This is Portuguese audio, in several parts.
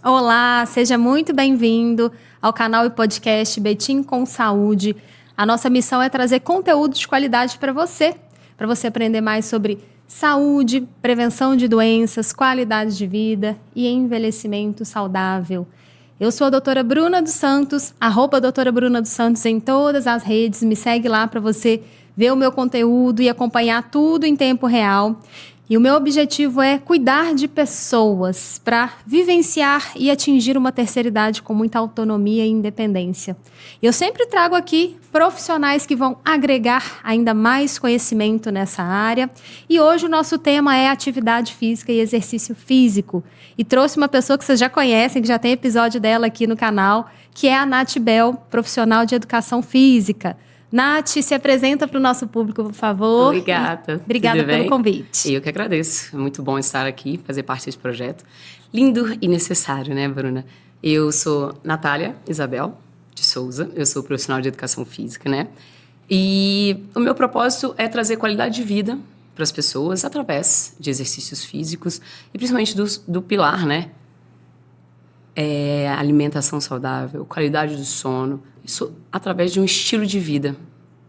Olá, seja muito bem-vindo ao canal e podcast Betim com Saúde. A nossa missão é trazer conteúdo de qualidade para você aprender mais sobre saúde, prevenção de doenças, qualidade de vida e envelhecimento saudável. Eu sou a doutora Bruna dos Santos, @doutora Bruna dos Santos em todas as redes. Me segue lá para você ver o meu conteúdo e acompanhar tudo em tempo real. E o meu objetivo é cuidar de pessoas para vivenciar e atingir uma terceira idade com muita autonomia e independência. Eu sempre trago aqui profissionais que vão agregar ainda mais conhecimento nessa área. E hoje o nosso tema é atividade física e exercício físico. E trouxe uma pessoa que vocês já conhecem, que já tem episódio dela aqui no canal, que é a Nath Bel, profissional de educação física. Nath, se apresenta para o nosso público, por favor. Oi, gata. Obrigada pelo convite. Eu que agradeço. É muito bom estar aqui, fazer parte desse projeto. Lindo e necessário, né, Bruna? Eu sou Natália Isabel de Souza. Eu sou profissional de educação física, né? E o meu propósito é trazer qualidade de vida para as pessoas através de exercícios físicos e principalmente do pilar, né? Alimentação saudável, qualidade do sono, isso através de um estilo de vida,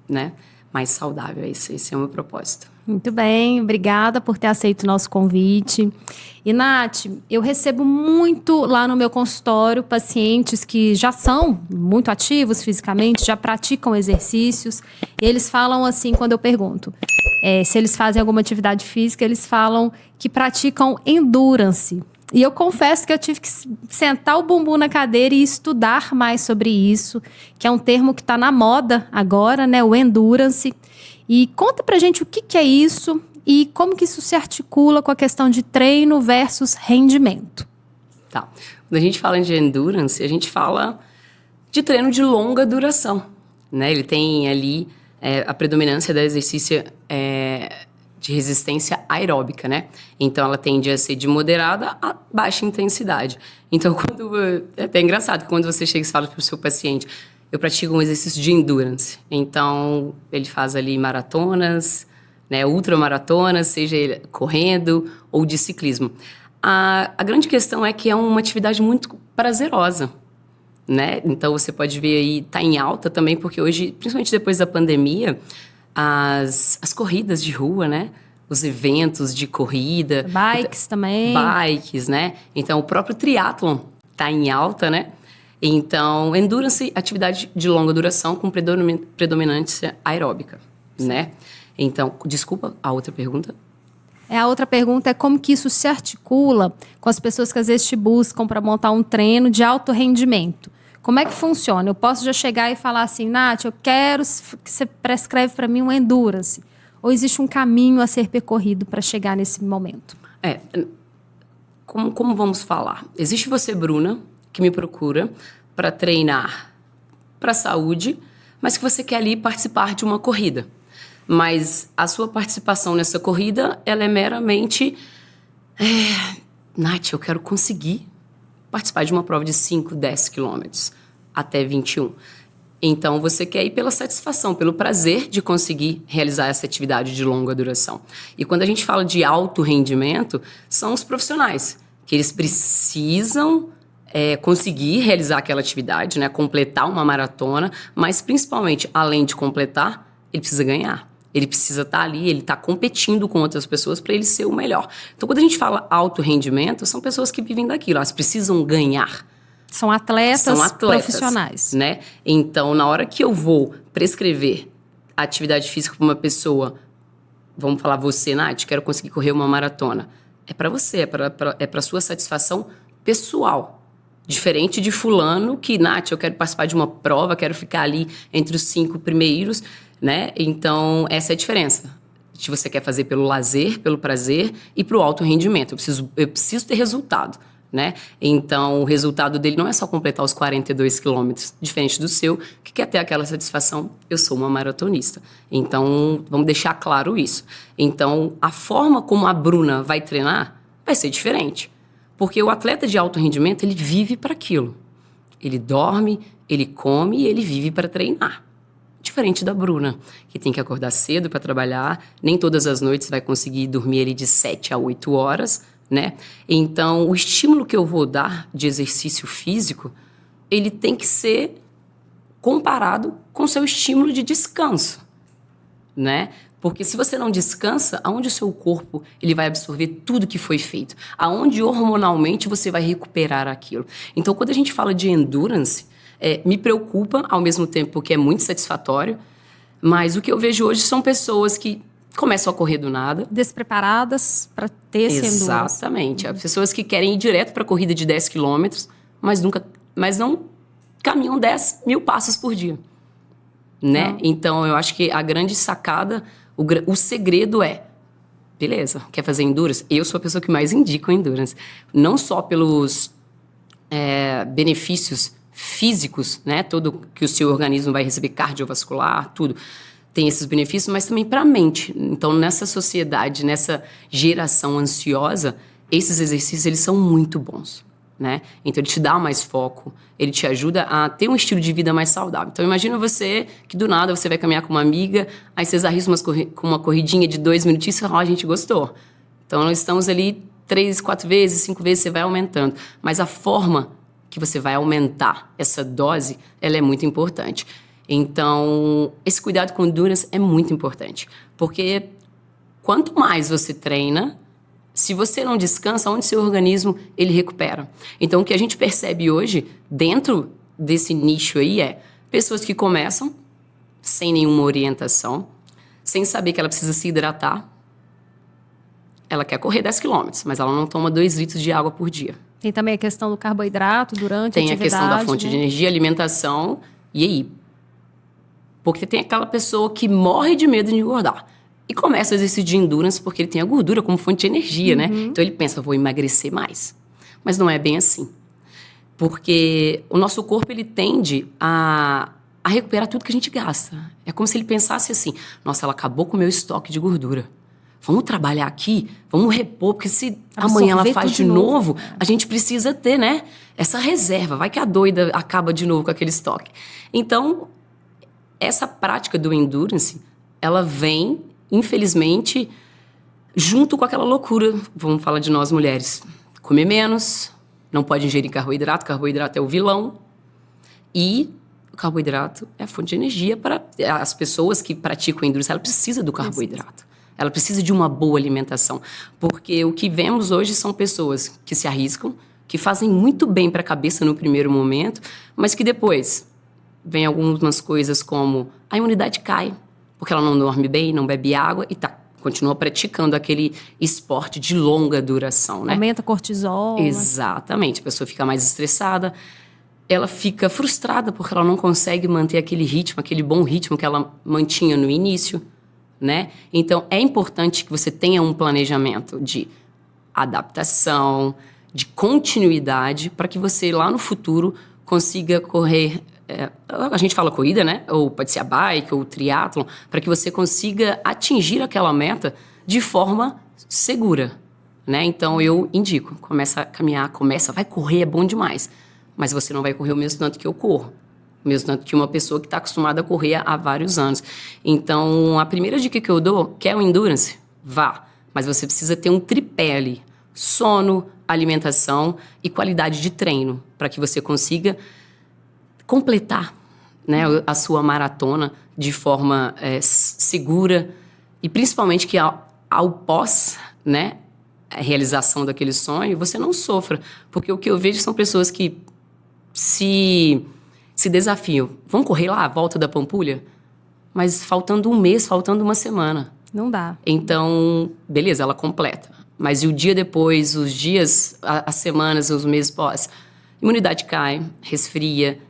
né, mais saudável. Esse é o meu propósito. Muito bem, obrigada por ter aceito o nosso convite. E, Nath, eu recebo muito lá no meu consultório pacientes que já são muito ativos fisicamente, já praticam exercícios. E eles falam assim, quando eu pergunto se eles fazem alguma atividade física, eles falam que praticam endurance. E eu confesso que eu tive que sentar o bumbum na cadeira e estudar mais sobre isso, que é um termo que está na moda agora, né? O endurance. E conta pra gente o que é isso e como que isso se articula com a questão de treino versus rendimento. Tá. Quando a gente fala de endurance, a gente fala de treino de longa duração, né? Ele tem ali a predominância da exercício de resistência aeróbica, né? Então, ela tende a ser de moderada a baixa intensidade. Então, é até engraçado, quando você chega e fala para o seu paciente, eu pratico um exercício de endurance. Então, ele faz ali maratonas, né, ultramaratonas, seja ele correndo ou de ciclismo. A grande questão é que é uma atividade muito prazerosa, né? Então, você pode ver aí, tá em alta também, porque hoje, principalmente depois da pandemia, as corridas de rua, né? Os eventos de corrida. Bikes também. Bikes, né? Então, o próprio triatlon tá em alta, né? Então, endurance, atividade de longa duração com predominância aeróbica, né? Então, desculpa, a outra pergunta? A outra pergunta é como que isso se articula com as pessoas que às vezes te buscam para montar um treino de alto rendimento. Como é que funciona? Eu posso já chegar e falar assim, Nath, eu quero que você prescreve para mim um endurance. Ou existe um caminho a ser percorrido para chegar nesse momento? Como vamos falar? Existe você, Bruna, que me procura para treinar para a saúde, mas que você quer ali participar de uma corrida. Mas a sua participação nessa corrida, ela é meramente... Nath, eu quero conseguir participar de uma prova de 5, 10 quilômetros até 21. Então, você quer ir pela satisfação, pelo prazer de conseguir realizar essa atividade de longa duração. E quando a gente fala de alto rendimento, são os profissionais, que eles precisam conseguir realizar aquela atividade, né, completar uma maratona, mas principalmente, além de completar, ele precisa ganhar. Ele precisa estar ali, ele está competindo com outras pessoas para ele ser o melhor. Então, quando a gente fala alto rendimento, são pessoas que vivem daquilo, elas precisam ganhar. São atletas profissionais, né? Então, na hora que eu vou prescrever atividade física para uma pessoa, vamos falar você, Nath, quero conseguir correr uma maratona. É para você, é para sua satisfação pessoal. Diferente de fulano que, Nath, eu quero participar de uma prova, quero ficar ali entre os 5 primeiros, né? Então, essa é a diferença. Se você quer fazer pelo lazer, pelo prazer e para o alto rendimento. Eu preciso ter resultado, né? Então, o resultado dele não é só completar os 42 quilômetros, diferente do seu, que quer ter aquela satisfação, eu sou uma maratonista. Então, vamos deixar claro isso. Então, a forma como a Bruna vai treinar vai ser diferente. Porque o atleta de alto rendimento, ele vive para aquilo. Ele dorme, ele come e ele vive para treinar. Diferente da Bruna, que tem que acordar cedo para trabalhar, nem todas as noites vai conseguir dormir ali de 7 a 8 horas, né? Então, o estímulo que eu vou dar de exercício físico, ele tem que ser comparado com o seu estímulo de descanso, né? Porque se você não descansa, aonde o seu corpo ele vai absorver tudo que foi feito? Aonde hormonalmente você vai recuperar aquilo? Então, quando a gente fala de endurance, me preocupa ao mesmo tempo porque é muito satisfatório, mas o que eu vejo hoje são pessoas que começam a correr do nada. Despreparadas para ter esse endurance. Exatamente. As pessoas que querem ir direto para a corrida de 10 quilômetros, mas não caminham 10 mil passos por dia, né? Não. Então, eu acho que a grande sacada, o segredo beleza, quer fazer endurance? Eu sou a pessoa que mais indica o endurance. Não só pelos benefícios físicos, né? Tudo que o seu organismo vai receber, cardiovascular, tudo. Tem esses benefícios, mas também para a mente. Então, nessa sociedade, nessa geração ansiosa, esses exercícios, eles são muito bons, né? Então, ele te dá mais foco, ele te ajuda a ter um estilo de vida mais saudável. Então, imagina você que do nada você vai caminhar com uma amiga, aí vocês arriscam com uma corridinha de 2 minutinhos e a gente gostou. Então, nós estamos ali 3, 4 vezes, 5 vezes, você vai aumentando. Mas a forma que você vai aumentar essa dose, ela é muito importante. Então, esse cuidado com endurance é muito importante, porque quanto mais você treina, se você não descansa, onde seu organismo ele recupera. Então, o que a gente percebe hoje, dentro desse nicho aí, pessoas que começam sem nenhuma orientação, sem saber que ela precisa se hidratar. Ela quer correr 10 quilômetros, mas ela não toma 2 litros de água por dia. Tem também a questão do carboidrato durante a atividade. Tem a questão da fonte né? de energia, alimentação, e aí? Porque tem aquela pessoa que morre de medo de engordar. E começa o exercício de endurance porque ele tem a gordura como fonte de energia, né? Então ele pensa, vou emagrecer mais. Mas não é bem assim. Porque o nosso corpo, ele tende a recuperar tudo que a gente gasta. É como se ele pensasse assim, nossa, ela acabou com o meu estoque de gordura. Vamos trabalhar aqui, vamos repor, porque se amanhã ela faz de novo, a gente precisa ter, né? Essa reserva. Vai que a doida acaba de novo com aquele estoque. Então, essa prática do endurance, ela vem, infelizmente, junto com aquela loucura, vamos falar de nós mulheres, comer menos, não pode ingerir carboidrato é o vilão, e o carboidrato é a fonte de energia para as pessoas que praticam endurance, ela precisa do carboidrato, ela precisa de uma boa alimentação, porque o que vemos hoje são pessoas que se arriscam, que fazem muito bem para a cabeça no primeiro momento, mas que depois vem algumas coisas como a imunidade cai, porque ela não dorme bem, não bebe água e continua praticando aquele esporte de longa duração, né? Aumenta cortisol. Exatamente, a pessoa fica mais estressada, ela fica frustrada porque ela não consegue manter aquele ritmo, aquele bom ritmo que ela mantinha no início, né? Então, é importante que você tenha um planejamento de adaptação, de continuidade, para que você lá no futuro consiga correr... a gente fala corrida, né? Ou pode ser a bike, ou o triatlon, para que você consiga atingir aquela meta de forma segura, né? Então, eu indico, começa a caminhar, vai correr, é bom demais. Mas você não vai correr o mesmo tanto que eu corro. O mesmo tanto que uma pessoa que está acostumada a correr há vários anos. Então, a primeira dica que eu dou, quer o endurance? Vá. Mas você precisa ter um tripé ali. Sono, alimentação e qualidade de treino, para que você consiga completar, né, a sua maratona de forma segura e principalmente que ao pós, né, a realização daquele sonho, você não sofra. Porque o que eu vejo são pessoas que se desafiam. Vamos correr lá, a volta da Pampulha? Mas faltando um mês, faltando uma semana. Não dá. Então, beleza, ela completa. Mas e o dia depois, os dias, as semanas, os meses pós? Imunidade cai,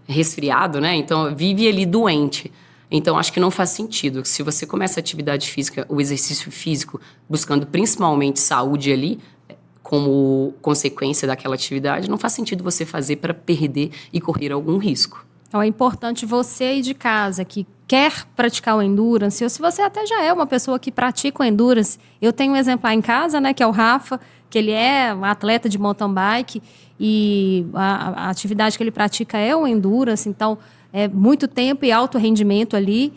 resfriado, né? Então, vive ali doente. Então, acho que não faz sentido. Se você começa a atividade física, o exercício físico, buscando principalmente saúde ali, como consequência daquela atividade, não faz sentido você fazer para perder e correr algum risco. Então, é importante você aí de casa que quer praticar o endurance, ou se você até já é uma pessoa que pratica o endurance, eu tenho um exemplar em casa, né, que é o Rafa, que ele é um atleta de mountain bike e a atividade que ele pratica é o endurance, então é muito tempo e alto rendimento ali,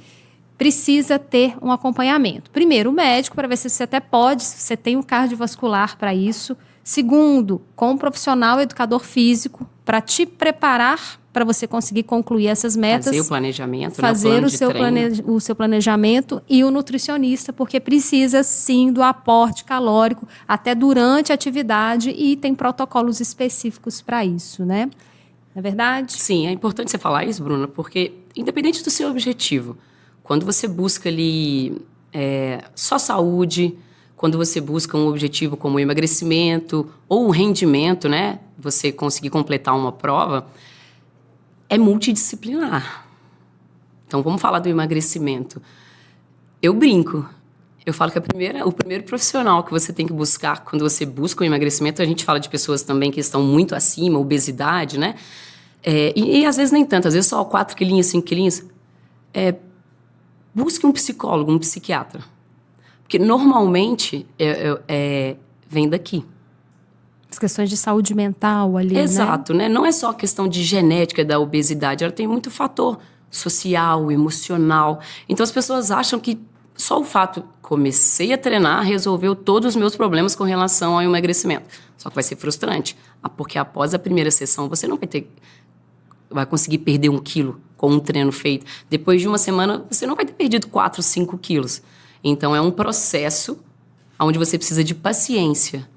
precisa ter um acompanhamento. Primeiro, o médico, para ver se você até pode, se você tem um cardiovascular para isso, Segundo, com um profissional educador físico para te preparar para você conseguir concluir essas metas. Fazer o planejamento, fazer o seu planejamento, e o nutricionista, porque precisa sim do aporte calórico até durante a atividade e tem protocolos específicos para isso, né? Não é verdade? Sim, é importante você falar isso, Bruna, porque independente do seu objetivo, quando você busca ali só saúde, quando você busca um objetivo como o emagrecimento ou o rendimento, né? Você conseguir completar uma prova, é multidisciplinar. Então, vamos falar do emagrecimento. Eu brinco. Eu falo que o primeiro profissional que você tem que buscar quando você busca o emagrecimento, a gente fala de pessoas também que estão muito acima, obesidade, né? E às vezes nem tanto, às vezes só 4 quilinhos, 5 quilinhos. Busque um psicólogo, um psiquiatra. Porque normalmente vem daqui. As questões de saúde mental ali, Exato, né? Não é só a questão de genética da obesidade, ela tem muito fator social, emocional. Então as pessoas acham que só o fato comecei a treinar resolveu todos os meus problemas com relação ao emagrecimento. Só que vai ser frustrante, porque após a primeira sessão você não vai conseguir perder 1 quilo com um treino feito. Depois de uma semana você não vai ter perdido 4, 5 quilos. Então é um processo onde você precisa de paciência.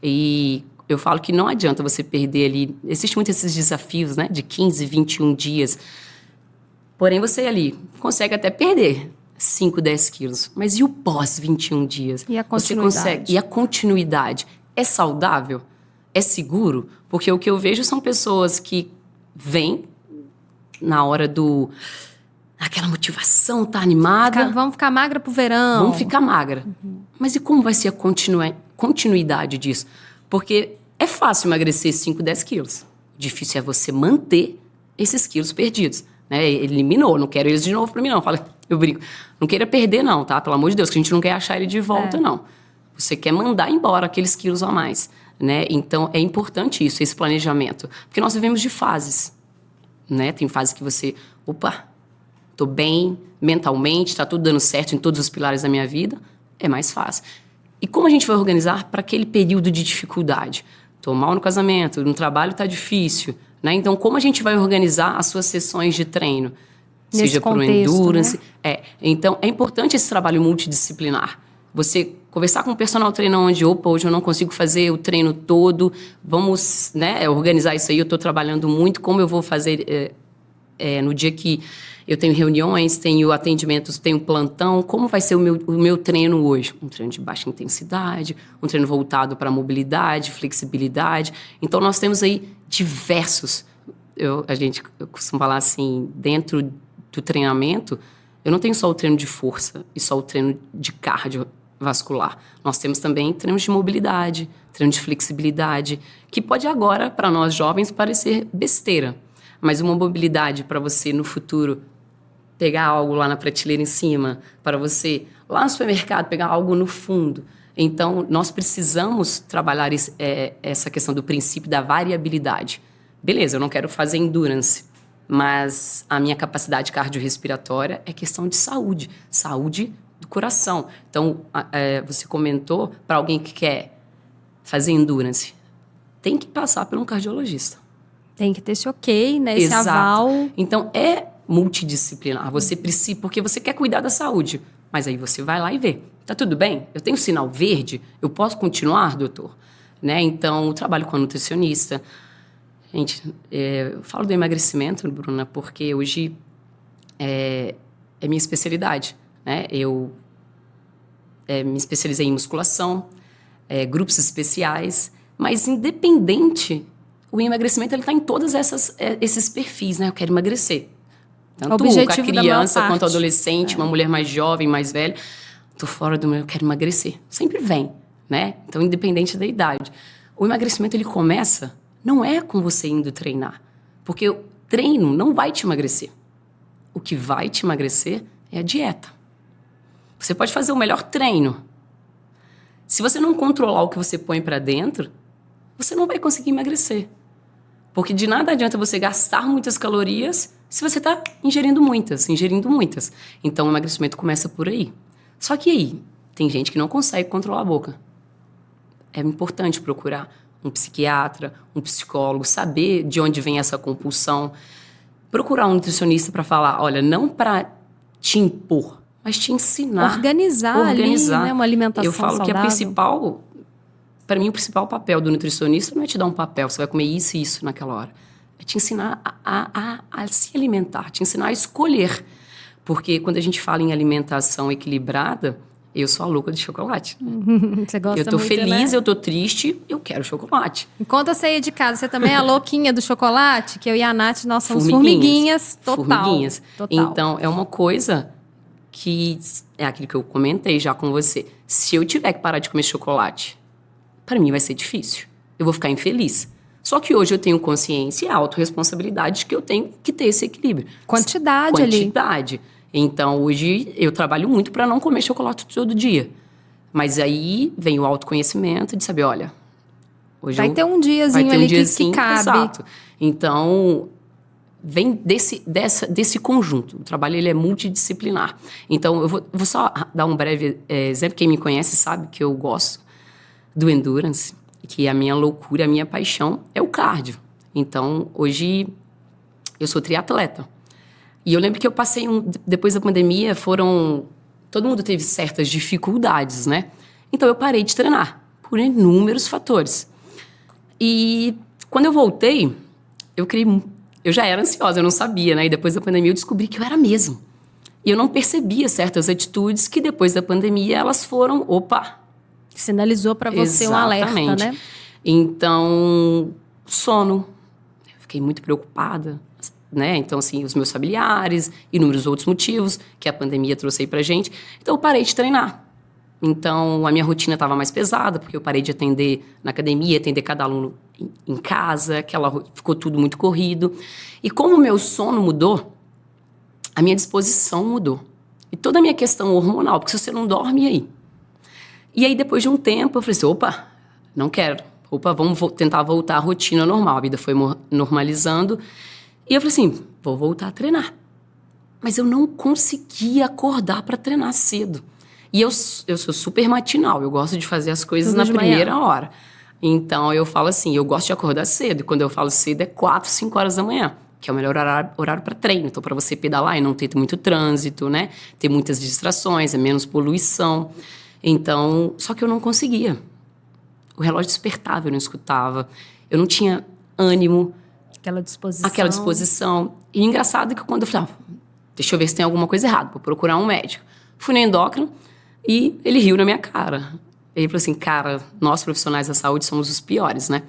E eu falo que não adianta você perder ali... Existem muitos esses desafios, né? De 15, 21 dias. Porém, você ali consegue até perder 5, 10 quilos. Mas e o pós 21 dias? E a continuidade? Você consegue. E a continuidade? É saudável? É seguro? Porque o que eu vejo são pessoas que vêm na hora aquela motivação, tá animada. Vamos ficar magra pro verão. Vamos ficar magra. Uhum. Mas e como vai ser a continuidade disso? Porque é fácil emagrecer 5, 10 quilos. Difícil é você manter esses quilos perdidos. Né? Eliminou, não quero eles de novo pra mim, não. Eu brinco. Não queira perder, não, tá? Pelo amor de Deus, que a gente não quer achar ele de volta, não. Você quer mandar embora aqueles quilos a mais. Né? Então, é importante isso, esse planejamento. Porque nós vivemos de fases. Né? Tem fases que você... Opa, tô bem mentalmente, tá tudo dando certo em todos os pilares da minha vida. É mais fácil. E como a gente vai organizar para aquele período de dificuldade? Tô mal no casamento, no trabalho tá difícil, né? Então, como a gente vai organizar as suas sessões de treino? Seja para o endurance. Né? Então, é importante esse trabalho multidisciplinar. Você conversar com o personal trainer onde, hoje eu não consigo fazer o treino todo, vamos, né, organizar isso aí, eu estou trabalhando muito, como eu vou fazer no dia que eu tenho reuniões, tenho atendimentos, tenho plantão, como vai ser o meu treino hoje? Um treino de baixa intensidade, um treino voltado para mobilidade, flexibilidade. Então, nós temos aí diversos... Eu costumo falar assim, dentro do treinamento, eu não tenho só o treino de força e só o treino de cardiovascular. Nós temos também treinos de mobilidade, treino de flexibilidade, que pode agora, para nós jovens, parecer besteira. Mas uma mobilidade para você, no futuro, pegar algo lá na prateleira em cima, para você, lá no supermercado, pegar algo no fundo. Então, nós precisamos trabalhar essa questão do princípio da variabilidade. Beleza, eu não quero fazer endurance, mas a minha capacidade cardiorrespiratória é questão de saúde do coração. Então, você comentou, para alguém que quer fazer endurance, tem que passar por um cardiologista. Tem que ter esse ok, né? Esse Exato. aval. Então, é multidisciplinar. Você precisa, porque você quer cuidar da saúde. Mas aí você vai lá e vê. Tá tudo bem? Eu tenho sinal verde? Eu posso continuar, doutor? Né? Então, eu trabalho com a nutricionista. Gente, eu falo do emagrecimento, Bruna, porque hoje é minha especialidade. Né? Eu me especializei em musculação, grupos especiais, mas independente... O emagrecimento está em todos esses perfis, né? Eu quero emagrecer. Tanto a criança quanto a adolescente, uma mulher mais jovem, mais velha. Tô fora do meu, eu quero emagrecer. Sempre vem, né? Então, independente da idade. O emagrecimento, ele começa, não é com você indo treinar. Porque o treino não vai te emagrecer. O que vai te emagrecer é a dieta. Você pode fazer o melhor treino. Se você não controlar o que você põe para dentro, você não vai conseguir emagrecer. Porque de nada adianta você gastar muitas calorias se você está ingerindo muitas. Então, o emagrecimento começa por aí. Só que aí, tem gente que não consegue controlar a boca. é importante procurar um psiquiatra, um psicólogo, saber de onde vem essa compulsão. Procurar um nutricionista para falar, olha, não para te impor, mas te ensinar. Organizar. Ali, né? Uma alimentação saudável. Eu falo que para mim, o principal papel do nutricionista não é te dar um papel, você vai comer isso e isso naquela hora. É te ensinar a se alimentar, te ensinar a escolher. Porque quando a gente fala em alimentação equilibrada, eu sou a louca de chocolate. Você gosta muito, eu tô feliz, né? eu tô triste, eu quero chocolate. Enquanto você ia de casa, você também é a louquinha do chocolate? Que eu e a Nath, nós somos formiguinhas total. Formiguinhas. Total. Então, é uma coisa que é aquilo que eu comentei já com você. Se eu tiver que parar de comer chocolate, para mim vai ser difícil. Eu vou ficar infeliz. Só que hoje eu tenho consciência e a autorresponsabilidade de que eu tenho que ter esse equilíbrio. Quantidade. Então, hoje eu trabalho muito para não comer chocolate todo dia. Mas aí vem o autoconhecimento de saber, olha, hoje vai ter um diazinho ali que cabe. Exato. Então, vem desse conjunto. O trabalho ele é multidisciplinar. Então, eu vou só dar um breve exemplo. Quem me conhece sabe que eu gosto do endurance, que a minha loucura, a minha paixão é o cardio. Então, hoje eu sou triatleta. E eu lembro que eu passei, depois da pandemia, todo mundo teve certas dificuldades, né? Então eu parei de treinar, por inúmeros fatores. E quando eu voltei, eu já era ansiosa, eu não sabia, né? E depois da pandemia eu descobri que eu era mesmo. E eu não percebia certas atitudes que depois da pandemia elas foram, sinalizou para você um alerta, né? Então, sono. Eu fiquei muito preocupada, né? Então, assim, os meus familiares, inúmeros outros motivos que a pandemia trouxe aí pra gente. Então, eu parei de treinar. Então, a minha rotina estava mais pesada, porque eu parei de atender na academia, atender cada aluno em casa, ficou tudo muito corrido. E como o meu sono mudou, a minha disposição mudou. E toda a minha questão hormonal, porque se você não dorme, e aí? E aí, depois de um tempo, eu falei assim, não quero. Vamos tentar voltar à rotina normal. A vida foi normalizando. E eu falei assim, vou voltar a treinar. Mas eu não conseguia acordar para treinar cedo. E eu sou super matinal, eu gosto de fazer as coisas na primeira hora. Então, eu falo assim, eu gosto de acordar cedo. E quando eu falo cedo, é 4, 5 horas da manhã. Que é o melhor horário para treino. Então, para você pedalar e não ter muito trânsito, né? Ter muitas distrações, é menos poluição. Então, só que eu não conseguia. O relógio despertava, eu não escutava. Eu não tinha ânimo. Aquela disposição. E engraçado que quando eu falei, deixa eu ver se tem alguma coisa errada, vou procurar um médico. Fui no endócrino e ele riu na minha cara. Ele falou assim, cara, nós profissionais da saúde somos os piores, né?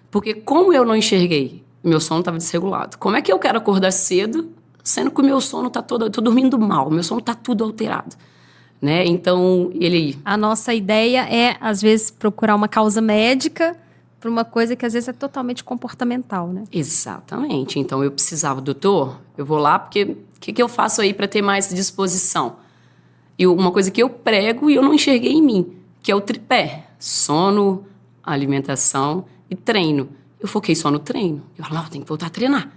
Porque como eu não enxerguei, meu sono estava desregulado. Como é que eu quero acordar cedo, sendo que o meu sono está todo... Eu tô dormindo mal, meu sono está tudo alterado. Né? Então, a nossa ideia é, às vezes, procurar uma causa médica para uma coisa que, às vezes, é totalmente comportamental, né? Exatamente. Então, eu precisava, doutor, eu vou lá porque o que eu faço aí para ter mais disposição? E uma coisa que eu prego e eu não enxerguei em mim, que é o tripé. Sono, alimentação e treino. Eu foquei só no treino. Eu falava, tem que voltar a treinar.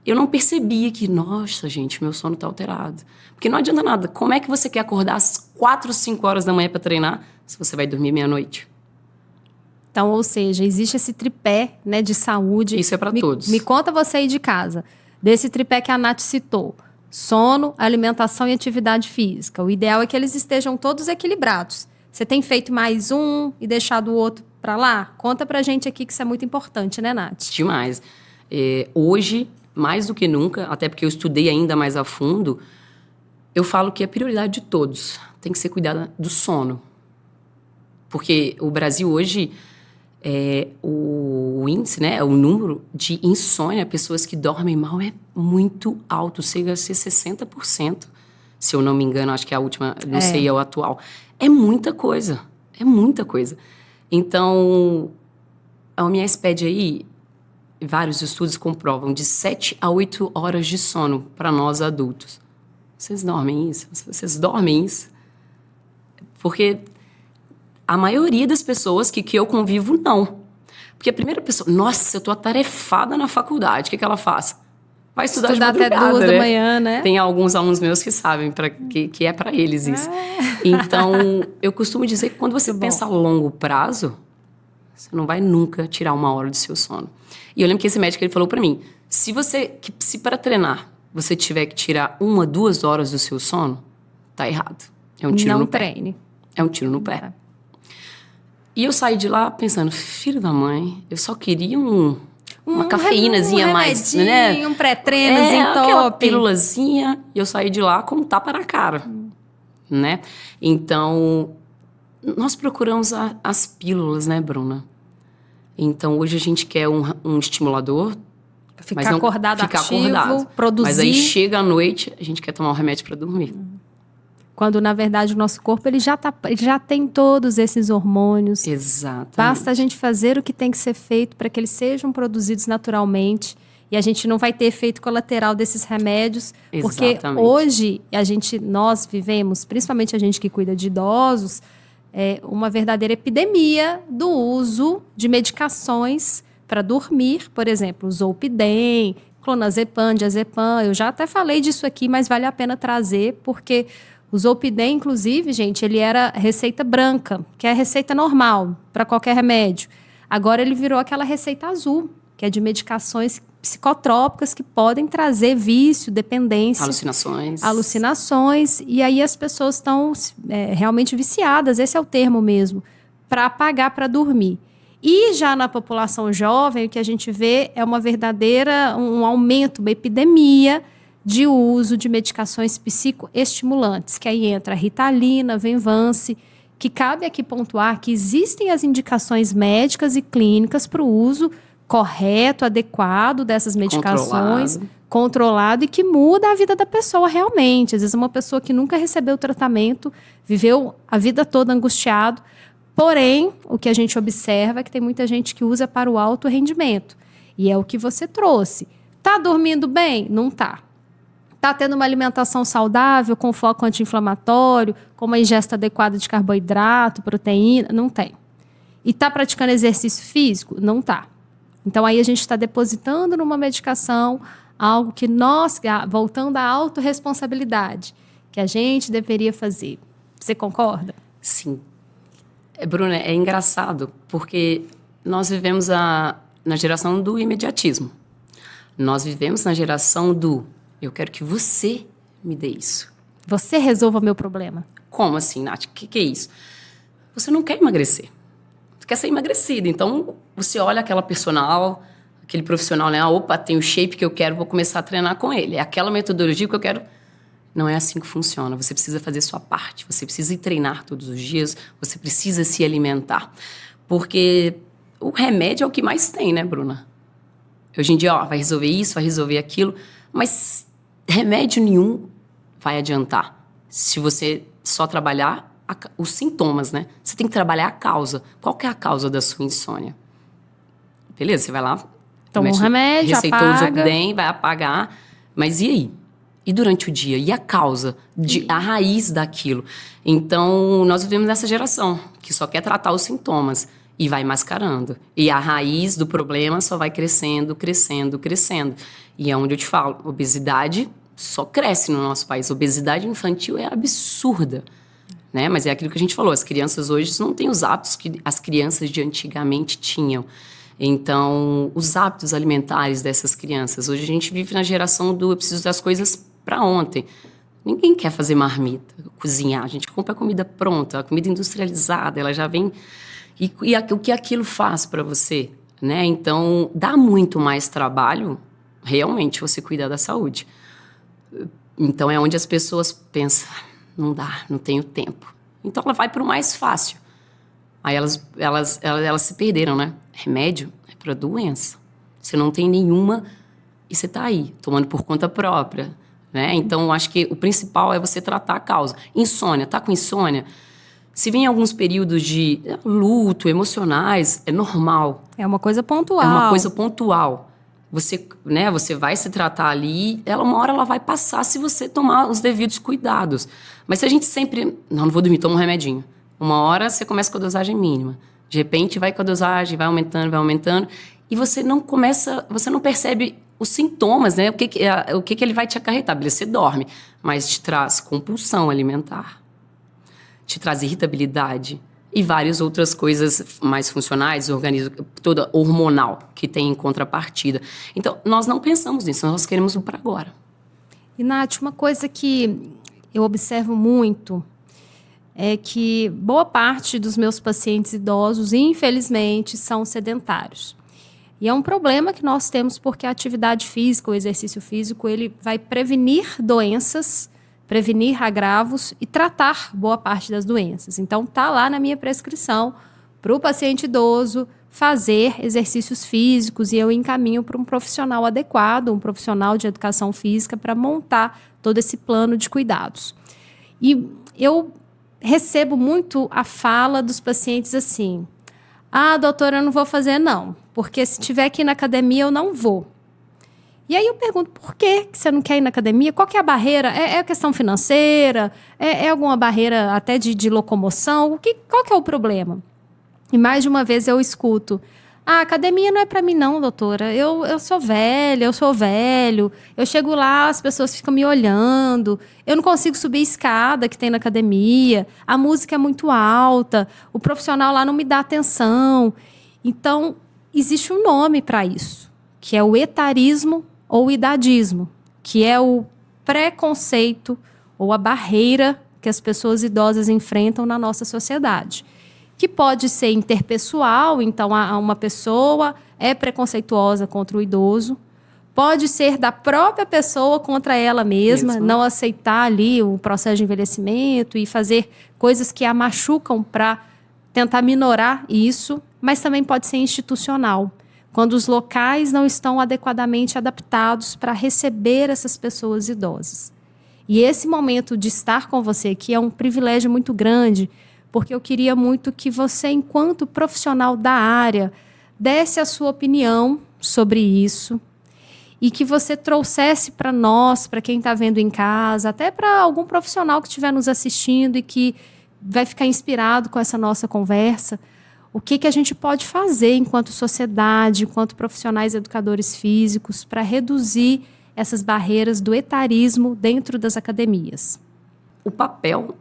Eu não percebia que, nossa, gente, meu sono está alterado. Porque não adianta nada. Como é que você quer acordar às 4, 5 horas da manhã para treinar se você vai dormir meia-noite? Então, ou seja, existe esse tripé, né, de saúde. Isso é para todos. Me conta você aí de casa, desse tripé que a Nath citou. Sono, alimentação e atividade física. O ideal é que eles estejam todos equilibrados. Você tem feito mais um e deixado o outro para lá? Conta pra gente aqui que isso é muito importante, né, Nath? Demais. Hoje, mais do que nunca, até porque eu estudei ainda mais a fundo, eu falo que a prioridade de todos tem que ser cuidar do sono. Porque o Brasil hoje, o índice, né, o número de insônia, pessoas que dormem mal é muito alto, chega a ser 60%. Se eu não me engano, acho que a última, não sei, é o atual. É muita coisa, é muita coisa. Então, a OMS pede aí, vários estudos comprovam, de 7 a 8 horas de sono para nós adultos. Vocês dormem isso? Vocês dormem isso? Porque a maioria das pessoas que eu convivo, não. Porque a primeira pessoa, nossa, eu tô atarefada na faculdade, o que ela faz? Vai estudar de madrugada, até 2 da manhã, né? Tem alguns alunos meus que sabem que é para eles isso. Então, eu costumo dizer que quando você pensa a longo prazo, Você não vai nunca tirar 1 hora do seu sono. E eu lembro que esse médico ele falou pra mim, se para treinar você tiver que tirar 1, 2 horas do seu sono, tá errado. É um tiro não no pé. treine. É um tiro no pé. E eu saí de lá pensando, filho da mãe, eu só queria uma cafeínazinha mais, né? Um pré-treinozinho top. Aquela pílulazinha. E eu saí de lá com um tapa na cara, né? Então, nós procuramos as pílulas, né, Bruna? Então, hoje a gente quer um estimulador. Ficar acordado, ativo, produzir. Mas aí chega à noite, a gente quer tomar um remédio para dormir. Quando, na verdade, o nosso corpo ele já tem todos esses hormônios. Exatamente. Basta a gente fazer o que tem que ser feito para que eles sejam produzidos naturalmente. E a gente não vai ter efeito colateral desses remédios. Exatamente. Porque hoje, nós vivemos, principalmente a gente que cuida de idosos, uma verdadeira epidemia do uso de medicações para dormir. Por exemplo, Zolpidem, clonazepam, diazepam. Eu já até falei disso aqui, mas vale a pena trazer, porque o Zolpidem, inclusive, gente, ele era receita branca, que é a receita normal para qualquer remédio. Agora ele virou aquela receita azul, que é de medicações psicotrópicas que podem trazer vício, dependência. Alucinações. E aí as pessoas estão realmente viciadas, esse é o termo mesmo, para pagar para dormir. E já na população jovem, o que a gente vê é um aumento, uma epidemia de uso de medicações psicoestimulantes, que aí entra Ritalina, Venvance, que cabe aqui pontuar que existem as indicações médicas e clínicas para o uso correto, adequado dessas medicações, controlado e que muda a vida da pessoa realmente. Às vezes uma pessoa que nunca recebeu tratamento, viveu a vida toda angustiado, porém, o que a gente observa é que tem muita gente que usa para o alto rendimento. E é o que você trouxe. Tá dormindo bem? Não tá. Tá tendo uma alimentação saudável, com foco anti-inflamatório, com uma ingesta adequada de carboidrato, proteína? Não tem. E tá praticando exercício físico? Não tá. Então, aí a gente está depositando numa medicação algo que voltando à autorresponsabilidade, que a gente deveria fazer. Você concorda? Sim. Bruna, é engraçado, porque nós vivemos na geração do imediatismo. Nós vivemos na geração do eu quero que você me dê isso. Você resolva meu problema. Como assim, Nath? O que é isso? Você não quer emagrecer. Você quer ser emagrecida. Então, você olha aquela personal, aquele profissional, né? Opa, tem o shape que eu quero, vou começar a treinar com ele. É aquela metodologia que eu quero. Não é assim que funciona. Você precisa fazer sua parte. Você precisa ir treinar todos os dias. Você precisa se alimentar. Porque o remédio é o que mais tem, né, Bruna? Hoje em dia, vai resolver isso, vai resolver aquilo. Mas remédio nenhum vai adiantar se você só trabalhar os sintomas, né? Você tem que trabalhar a causa. Qual que é a causa da sua insônia? Beleza, você vai lá, toma um remédio, receitou apaga. o Zolpidem, vai apagar. Mas e aí? E durante o dia? E a causa? A raiz daquilo? Então, nós vivemos nessa geração que só quer tratar os sintomas e vai mascarando. E a raiz do problema só vai crescendo, crescendo, crescendo. E é onde eu te falo, obesidade só cresce no nosso país. Obesidade infantil é absurda, né? Mas é aquilo que a gente falou, as crianças hoje não têm os hábitos que as crianças de antigamente tinham. Então, os hábitos alimentares dessas crianças. Hoje a gente vive na geração do eu preciso das coisas para ontem. Ninguém quer fazer marmita, cozinhar. A gente compra a comida pronta, a comida industrializada, ela já vem... E o que aquilo faz para você, né? Então, dá muito mais trabalho, realmente, você cuidar da saúde. Então, é onde as pessoas pensam, não dá, não tenho tempo. Então, ela vai para o mais fácil. Aí, elas se perderam, né? Remédio é para doença. Você não tem nenhuma e você está aí, tomando por conta própria, né? Então, eu acho que o principal é você tratar a causa. Insônia, tá com insônia? Se vem alguns períodos de luto, emocionais, é normal. É uma coisa pontual. É uma coisa pontual. Você vai se tratar ali, uma hora ela vai passar se você tomar os devidos cuidados. Mas se a gente sempre... Não vou dormir, toma um remedinho. Uma hora você começa com a dosagem mínima. De repente vai com a dosagem, vai aumentando. E você não percebe os sintomas, né? O que ele vai te acarretar. Beleza, você dorme, mas te traz compulsão alimentar. Te traz irritabilidade, e várias outras coisas mais funcionais, organismo, toda hormonal que tem em contrapartida. Então, nós não pensamos nisso, nós queremos o para agora. E, Nath, uma coisa que eu observo muito é que boa parte dos meus pacientes idosos, infelizmente, são sedentários. E é um problema que nós temos porque a atividade física, o exercício físico, ele vai prevenir doenças, prevenir agravos e tratar boa parte das doenças. Então, está lá na minha prescrição para o paciente idoso fazer exercícios físicos e eu encaminho para um profissional adequado, um profissional de educação física, para montar todo esse plano de cuidados. E eu recebo muito a fala dos pacientes assim: doutora, eu não vou fazer não, porque se tiver que ir na academia eu não vou. E aí eu pergunto, por que você não quer ir na academia? Qual que é a barreira? É questão financeira? É alguma barreira até de locomoção? Qual que é o problema? E mais de uma vez eu escuto: a academia não é para mim não, doutora. Eu sou velha, eu sou velho. Eu chego lá, as pessoas ficam me olhando. Eu não consigo subir a escada que tem na academia. A música é muito alta. O profissional lá não me dá atenção. Então, existe um nome para isso, que é o etarismo ou idadismo, que é o preconceito ou a barreira que as pessoas idosas enfrentam na nossa sociedade, que pode ser interpessoal, então uma pessoa é preconceituosa contra o idoso, pode ser da própria pessoa contra ela mesma, não aceitar ali o processo de envelhecimento e fazer coisas que a machucam para tentar minorar isso, mas também pode ser institucional, quando os locais não estão adequadamente adaptados para receber essas pessoas idosas. E esse momento de estar com você aqui é um privilégio muito grande, porque eu queria muito que você, enquanto profissional da área, desse a sua opinião sobre isso e que você trouxesse para nós, para quem está vendo em casa, até para algum profissional que estiver nos assistindo e que vai ficar inspirado com essa nossa conversa, o que a gente pode fazer enquanto sociedade, enquanto profissionais educadores físicos, para reduzir essas barreiras do etarismo dentro das academias. O papel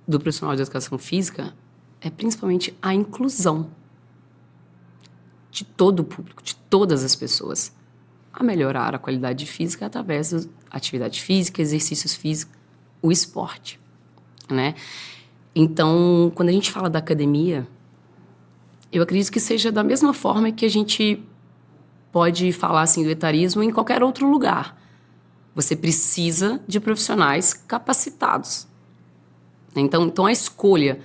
do profissional de educação física é principalmente a inclusão de todo o público, de todas as pessoas, a melhorar a qualidade física através da atividade física, exercícios físicos, o esporte, né? Então, quando a gente fala da academia, eu acredito que seja da mesma forma que a gente pode falar assim do etarismo em qualquer outro lugar. Você precisa de profissionais capacitados. Então a escolha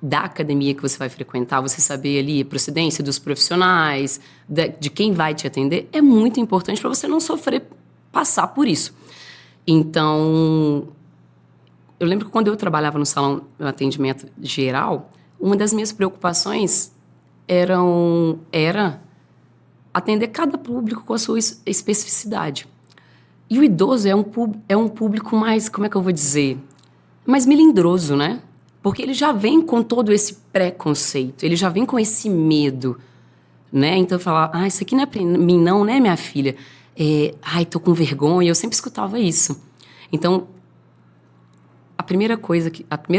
da academia que você vai frequentar, você saber ali a procedência dos profissionais, de quem vai te atender, é muito importante para você não sofrer, passar por isso. Então, eu lembro que quando eu trabalhava no salão de atendimento geral, uma das minhas preocupações era atender cada público com a sua especificidade. E o idoso é um público mais, como é que eu vou dizer, mais melindroso, né? Porque ele já vem com todo esse preconceito, ele já vem com esse medo, né? Então, falar, isso aqui não é pra mim não, né, minha filha? Tô com vergonha, eu sempre escutava isso. Então, a primeira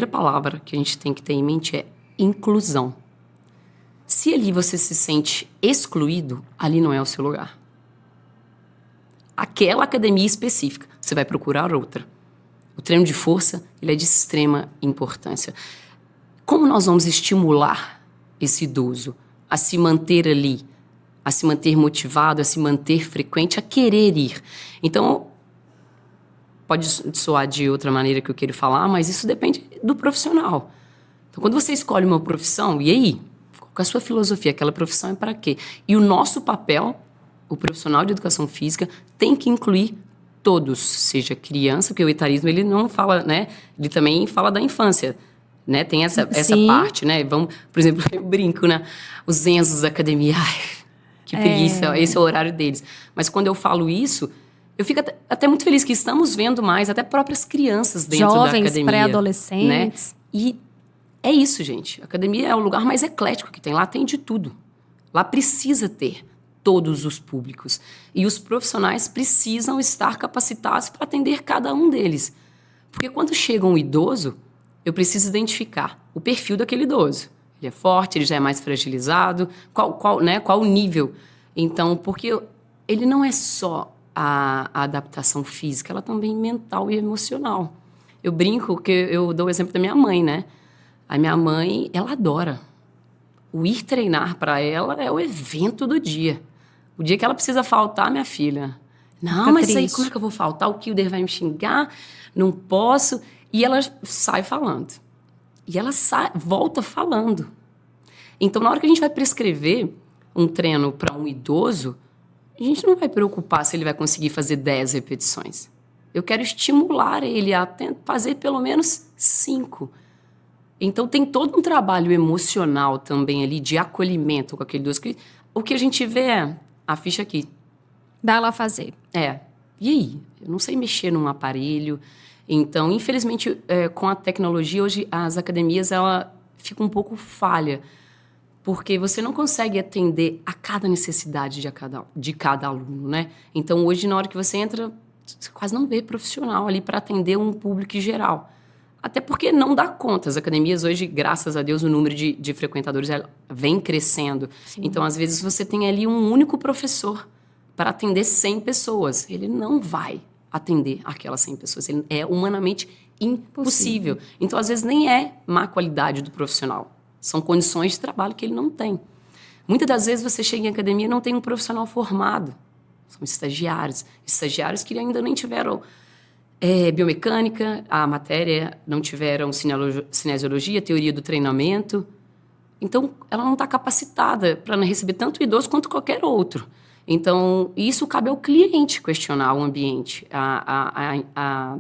palavra que a gente tem que ter em mente é inclusão. Se ali você se sente excluído, ali não é o seu lugar. Aquela academia específica, você vai procurar outra. O treino de força, ele é de extrema importância. Como nós vamos estimular esse idoso a se manter ali, a se manter motivado, a se manter frequente, a querer ir? Então, pode soar de outra maneira que eu quero falar, mas isso depende do profissional. Então, quando você escolhe uma profissão, e aí? Qual é a sua filosofia? Aquela profissão é para quê? E o nosso papel, o profissional de educação física, tem que incluir todos, seja criança, porque o etarismo ele não fala, né? Ele também fala da infância, né? Tem essa parte, né? Vamos, por exemplo, eu brinco, né? Os Enzos da academia, que preguiça, esse é o horário deles. Mas quando eu falo isso, eu fico até muito feliz que estamos vendo mais até próprias crianças dentro da academia. Jovens, pré-adolescentes. Né? E é isso, gente. A academia é o lugar mais eclético que tem. Lá tem de tudo. Lá precisa ter todos os públicos. E os profissionais precisam estar capacitados para atender cada um deles. Porque quando chega um idoso, eu preciso identificar o perfil daquele idoso. Ele é forte, ele já é mais fragilizado, qual o nível? Então, porque ele não é só a adaptação física, ela também é mental e emocional. Eu brinco que eu dou o exemplo da minha mãe, né? A minha mãe, ela adora. O ir treinar para ela é o evento do dia. O dia que ela precisa faltar, minha filha. Não, Fica mas triste. aí como é que eu vou faltar? O Kilder vai me xingar? Não posso. E ela sai falando. E ela volta falando. Então, na hora que a gente vai prescrever um treino para um idoso, a gente não vai preocupar se ele vai conseguir fazer 10 repetições. Eu quero estimular ele a fazer pelo menos 5. Então, tem todo um trabalho emocional também ali, de acolhimento com aquele idoso. O que a gente vê é a ficha aqui. Dá lá fazer. E aí? Eu não sei mexer num aparelho. Então, infelizmente, com a tecnologia, hoje as academias, ela fica um pouco falha, porque você não consegue atender a cada necessidade de cada aluno, né? Então, hoje, na hora que você entra, você quase não vê profissional ali para atender um público geral. Até porque não dá conta. As academias hoje, graças a Deus, o número de frequentadores vem crescendo. Sim. Então, às vezes, você tem ali um único professor para atender 100 pessoas. Ele não vai atender aquelas 100 pessoas. Ele é humanamente impossível. Então, às vezes, nem é má qualidade do profissional. São condições de trabalho que ele não tem. Muitas das vezes, você chega em academia e não tem um profissional formado. São estagiários. Estagiários que ainda nem tiveram biomecânica, a matéria, não tiveram cinesiologia, teoria do treinamento. Então, ela não está capacitada para receber tanto o idoso quanto qualquer outro. Então, isso cabe ao cliente questionar o ambiente, a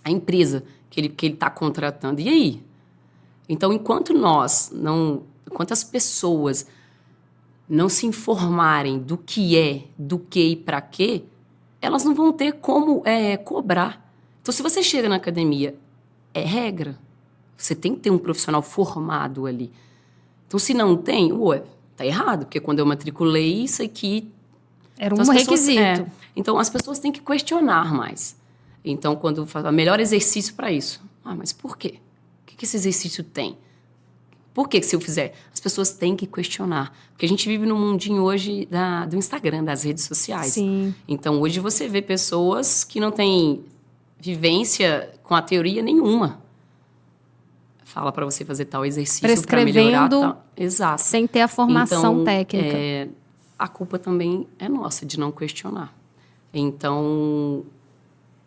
empresa que ele está contratando. E aí? Então, enquanto as pessoas não se informarem do que e para quê, elas não vão ter como cobrar. Então, se você chega na academia, é regra. Você tem que ter um profissional formado ali. Então, se não tem, tá errado, porque quando eu matriculei, isso aqui... Era um requisito. Então, as pessoas têm que questionar mais. Então, quando fala, melhor exercício para isso. Mas por quê? O que esse exercício tem? Por que se eu fizer? As pessoas têm que questionar. Porque a gente vive num mundinho hoje do Instagram, das redes sociais. Sim. Então, hoje você vê pessoas que não têm vivência com a teoria nenhuma. Fala para você fazer tal exercício para melhorar tal. Exato. Sem ter a formação técnica. A culpa também é nossa de não questionar. Então,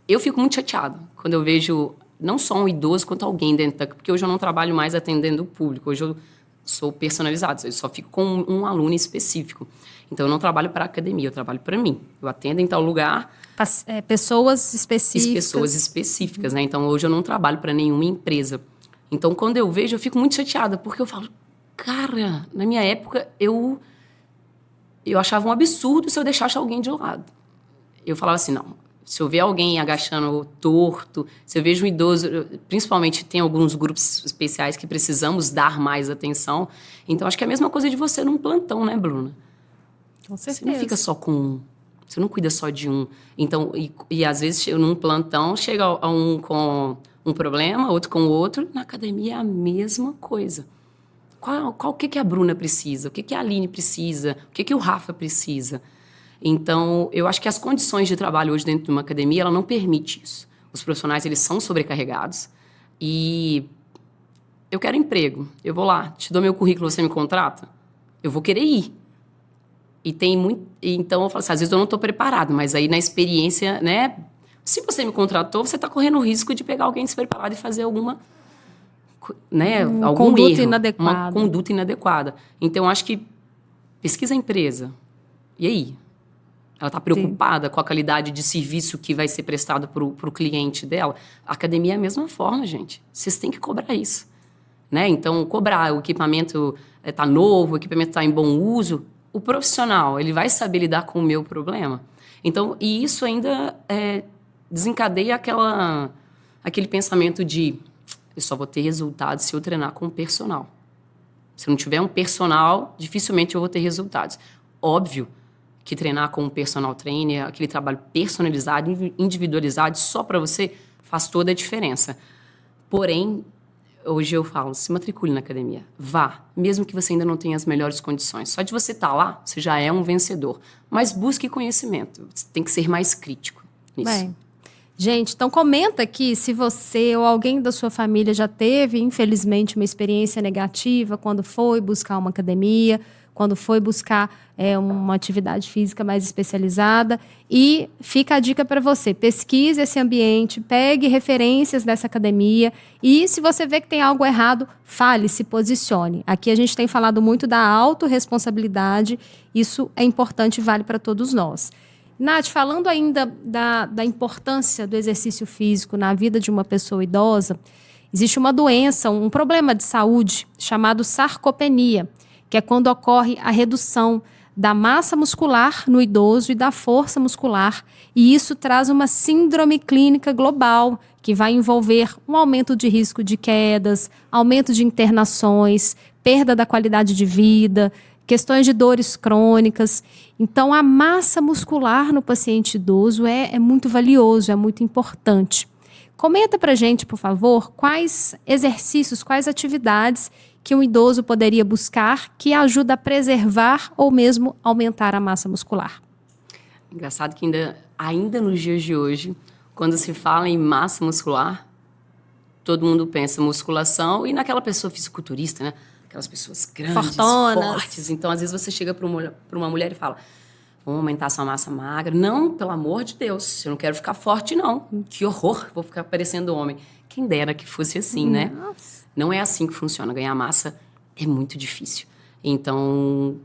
eu fico muito chateada quando eu vejo não só um idoso quanto alguém dentro porque hoje eu não trabalho mais atendendo o público, hoje eu sou personalizado, eu só fico com um aluno específico. Então, eu não trabalho para a academia, eu trabalho para mim. Eu atendo em tal lugar... pessoas específicas. Pessoas específicas, né? Então, hoje eu não trabalho para nenhuma empresa. Então, quando eu vejo, eu fico muito chateada, porque eu falo, cara, na minha época, eu achava um absurdo se eu deixasse alguém de lado. Eu falava assim, não, se eu ver alguém agachando torto, se eu vejo um idoso, principalmente tem alguns grupos especiais que precisamos dar mais atenção. Então, acho que é a mesma coisa de você num plantão, né, Bruna? Com certeza. Você não fica só com um, você não cuida só de um. Então, e às vezes, num plantão, chega um com um problema, outro com o outro. Na academia é a mesma coisa. O que a Bruna precisa? O que a Aline precisa? O que o Rafa precisa? Então, eu acho que as condições de trabalho hoje dentro de uma academia, ela não permite isso. Os profissionais, eles são sobrecarregados. E eu quero emprego. Eu vou lá, te dou meu currículo, você me contrata? Eu vou querer ir. E tem muito... Então, eu falo assim, às vezes eu não estou preparado, mas aí na experiência, né? Se você me contratou, você está correndo o risco de pegar alguém despreparado e fazer alguma... Né, algum erro, uma conduta inadequada. Então, eu acho que pesquisa a empresa. E aí? Ela está preocupada Sim. com a qualidade de serviço que vai ser prestado para o cliente dela? A academia é a mesma forma, gente. Vocês têm que cobrar isso. Né? Então, cobrar, o equipamento está novo, o equipamento está em bom uso. O profissional, ele vai saber lidar com o meu problema? Então, e isso ainda desencadeia aquele pensamento de eu só vou ter resultados se eu treinar com o personal. Se eu não tiver um personal, dificilmente eu vou ter resultados. Óbvio que treinar com um personal trainer, aquele trabalho personalizado, individualizado, só para você, faz toda a diferença. Porém, hoje eu falo, se matricule na academia. Vá, mesmo que você ainda não tenha as melhores condições. Só de você estar lá, você já é um vencedor. Mas busque conhecimento. Você tem que ser mais crítico nisso. Bem, gente, então comenta aqui se você ou alguém da sua família já teve, infelizmente, uma experiência negativa quando foi buscar uma academia, quando foi buscar uma atividade física mais especializada. E fica a dica para você, pesquise esse ambiente, pegue referências dessa academia e se você vê que tem algo errado, fale, se posicione. Aqui a gente tem falado muito da autorresponsabilidade, isso é importante e vale para todos nós. Nath, falando ainda da importância do exercício físico na vida de uma pessoa idosa, existe uma doença, um problema de saúde chamado sarcopenia, que é quando ocorre a redução da massa muscular no idoso e da força muscular, e isso traz uma síndrome clínica global, que vai envolver um aumento de risco de quedas, aumento de internações, perda da qualidade de vida, questões de dores crônicas. Então, a massa muscular no paciente idoso é muito valioso, é muito importante. Comenta pra gente, por favor, quais exercícios, quais atividades que um idoso poderia buscar que ajuda a preservar ou mesmo aumentar a massa muscular. Engraçado que ainda nos dias de hoje, quando se fala em massa muscular, todo mundo pensa musculação e naquela pessoa fisiculturista, né? Aquelas pessoas grandes, fortonas, fortes. Então, às vezes, você chega para uma mulher e fala, vamos aumentar sua massa magra. Não, pelo amor de Deus, eu não quero ficar forte, não. Que horror, vou ficar parecendo homem. Quem dera que fosse assim, né? Nossa. Não é assim que funciona. Ganhar massa é muito difícil. Então,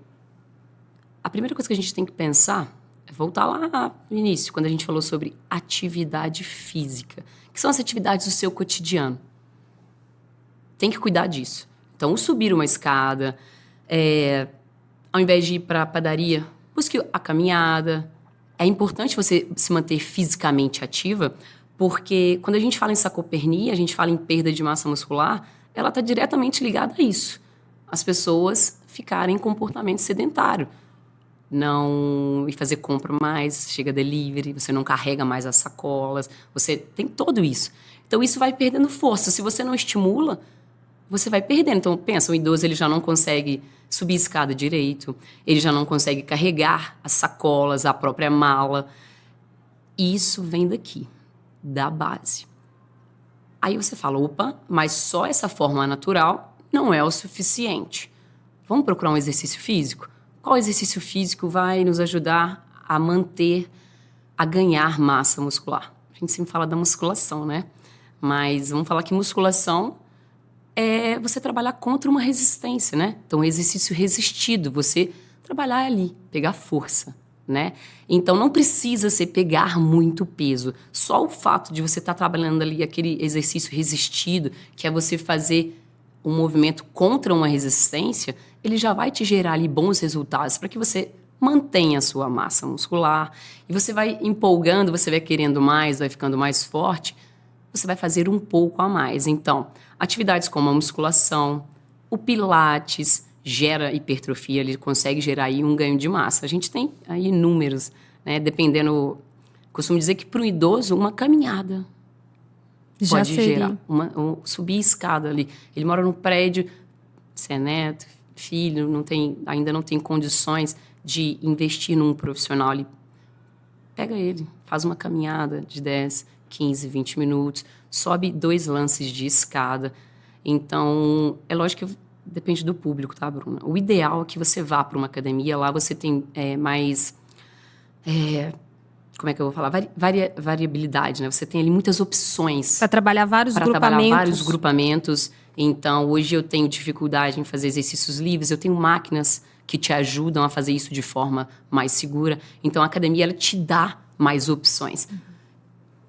a primeira coisa que a gente tem que pensar é voltar lá no início, quando a gente falou sobre atividade física, que são as atividades do seu cotidiano. Tem que cuidar disso. Então, subir uma escada, ao invés de ir para a padaria, busque a caminhada. É importante você se manter fisicamente ativa, porque quando a gente fala em sarcopenia, a gente fala em perda de massa muscular, ela está diretamente ligada a isso. As pessoas ficarem em comportamento sedentário. Não ir fazer compra mais, chega delivery, você não carrega mais as sacolas, você tem tudo isso. Então, isso vai perdendo força. Se você não estimula, você vai perdendo. Então, pensa, o idoso ele já não consegue subir escada direito, ele já não consegue carregar as sacolas, a própria mala. Isso vem daqui, da base. Aí você fala, opa, mas só essa forma natural não é o suficiente. Vamos procurar um exercício físico? Qual exercício físico vai nos ajudar a manter, a ganhar massa muscular? A gente sempre fala da musculação, né? Mas vamos falar que musculação é você trabalhar contra uma resistência, né? Então, exercício resistido, você trabalhar ali, pegar força, né? Então, não precisa ser pegar muito peso. Só o fato de você estar trabalhando ali aquele exercício resistido, que é você fazer um movimento contra uma resistência, ele já vai te gerar ali bons resultados para que você mantenha a sua massa muscular. E você vai empolgando, você vai querendo mais, vai ficando mais forte, você vai fazer um pouco a mais. Então, atividades como a musculação, o pilates gera hipertrofia, ele consegue gerar aí um ganho de massa. A gente tem aí números, né? Dependendo, costumo dizer que para um idoso, uma caminhada Já pode seria. gerar. Subir escada ali. Ele mora num prédio, você é neto, filho, ainda não tem condições de investir num profissional ali. Pega ele, faz uma caminhada de 10, 15, 20 minutos, sobe 2 lances de escada. Então, é lógico que depende do público, tá, Bruna? O ideal é que você vá para uma academia, lá você tem mais... como é que eu vou falar? Variabilidade, né? Você tem ali muitas opções. Para trabalhar vários grupamentos. Então, hoje eu tenho dificuldade em fazer exercícios livres, eu tenho máquinas que te ajudam a fazer isso de forma mais segura. Então, a academia, ela te dá mais opções.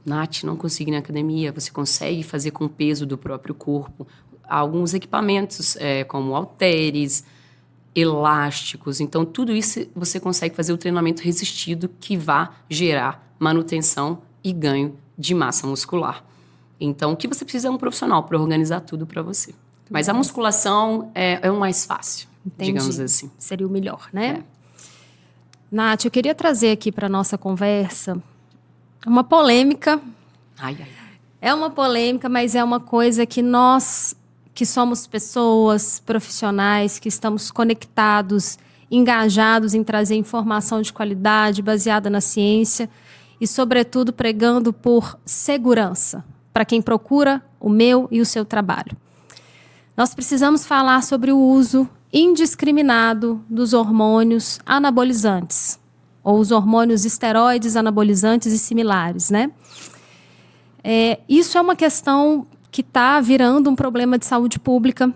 Nath, não consigo ir na academia, você consegue fazer com o peso do próprio corpo. Há alguns equipamentos, como halteres, elásticos. Então, tudo isso você consegue fazer o treinamento resistido que vá gerar manutenção e ganho de massa muscular. Então, o que você precisa é um profissional para organizar tudo para você. Mas a musculação é o mais fácil, digamos assim. Seria o melhor, né? Nath, eu queria trazer aqui para a nossa conversa uma polêmica. Ai. É uma polêmica, mas é uma coisa que nós que somos pessoas profissionais, que estamos conectados, engajados em trazer informação de qualidade, baseada na ciência e, sobretudo, pregando por segurança para quem procura o meu e o seu trabalho. Nós precisamos falar sobre o uso indiscriminado dos hormônios anabolizantes, ou os hormônios esteroides, anabolizantes e similares, né? Isso é uma questão que está virando um problema de saúde pública.